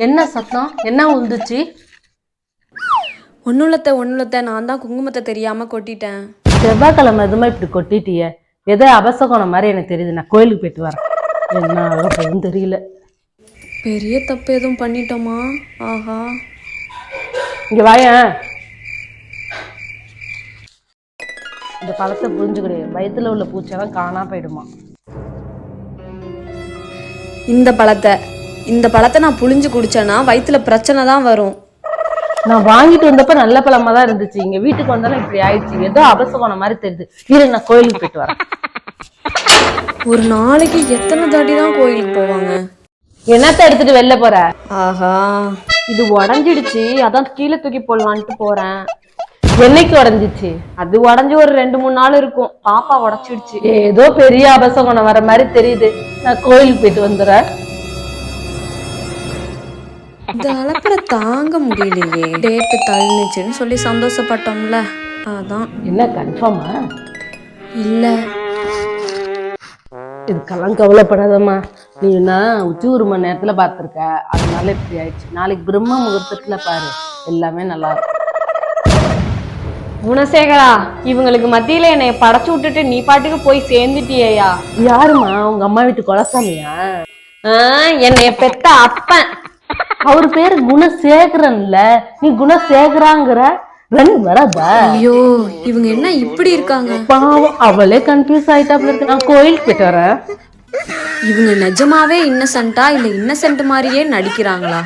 என்ன சத்தம்? என்ன உந்துச்சு? ஒண்ணுலத்த நான் தான் குங்குமத்தை தெரியாம கொட்டிட்டேன். செவ்வாய்க்கிழமை எதுமா இப்படி கொட்டிட்டிய? ஏதோ அபசகுணம் மாதிரி எனக்கு தெரியுது. நான் கோயிலுக்கு போயிட்டு வரேன். என்ன ஆகப்போகுதுன்னு தெரியல. பெரிய தப்பு எதுவும் பண்ணிட்டோமா? ஆஹா, இங்க வாயேன். இந்த பழத்தை புரிஞ்சுக்கிடு. வயிற்றுல உள்ள பூச்செல்லாம் காணா போயிடுமா. இந்த பழத்தை நான் புளிஞ்சு குடிச்சேன்னா வயிற்றுல பிரச்சனை தான் வரும். நான் வாங்கிட்டு வந்தப்ப நல்ல பழமா தான் இருந்துச்சு. இங்க வீட்டுக்கு வந்தாலும் இப்படி ஆயிடுச்சு. ஏதோ அபசகுணம் மாதிரி தெரியுது. இரு, நான் கோயிலுக்கு போயிட்டு வரேன். ஒரு நாளைக்கு எத்தனை தாட்டி தான் கோயிலுக்கு போவாங்க? என்னத்த எடுத்துட்டு வெளில போற? ஆஹா, இது உடஞ்சிடுச்சு, அதான் கீழே தூக்கி போடலான்ட்டு போறேன். என்னைக்கு உடஞ்சிச்சு? அது உடஞ்சி ஒரு 2-3 நாள் இருக்கும். பாப்பா உடைச்சிடுச்சு. ஏதோ பெரிய அபசகுணம் வர மாதிரி தெரியுது. நான் கோயிலுக்கு போயிட்டு வந்துடுறேன். இந்த அலப்பறை தாங்க முடியலையே. டேட்டு தள்ளுச்சுன்னு சொல்லி சந்தோஷப்பட்டோம்ல, அதான். என்ன கன்ஃபார்மா? இல்ல, இதுக்கெல்லாம் கவலைப்படாதம்மா. நீனா உச்சி 1 மணி நேரத்துல பாத்துருக்க, அதனால இப்படி ஆயிடுச்சு. நாளைக்கு பிரம்ம முகூர்த்தத்துல பாரு, எல்லாமே நல்லா இருக்கும். குணசேகரா, இவங்களுக்கு மத்தியில என்னை படைச்சு விட்டுட்டு நீ பாட்டுக்கு போய் சேர்ந்துட்டியா? யாருமா? உங்க அம்மா வீட்டு குலசாமியா? என்னைய பெத்த அப்பன். அவரு பேரு குணசேகரன்ல, நீ குணசேகராங்கிற. ரெண்டு வராதா? ஐயோ, இவங்க என்ன இப்படி இருக்காங்க? பாவம், அவளே கன்ஃபியூஸ் ஆயிட்டாப்ல இருக்கு. நான் கோயிலுக்கு போயிட்டு வரேன். இவங்க நிஜமாவே இன்னசென்ட்டா இல்ல இன்னசென்ட் மாதிரியே நடிக்கிறாங்களா?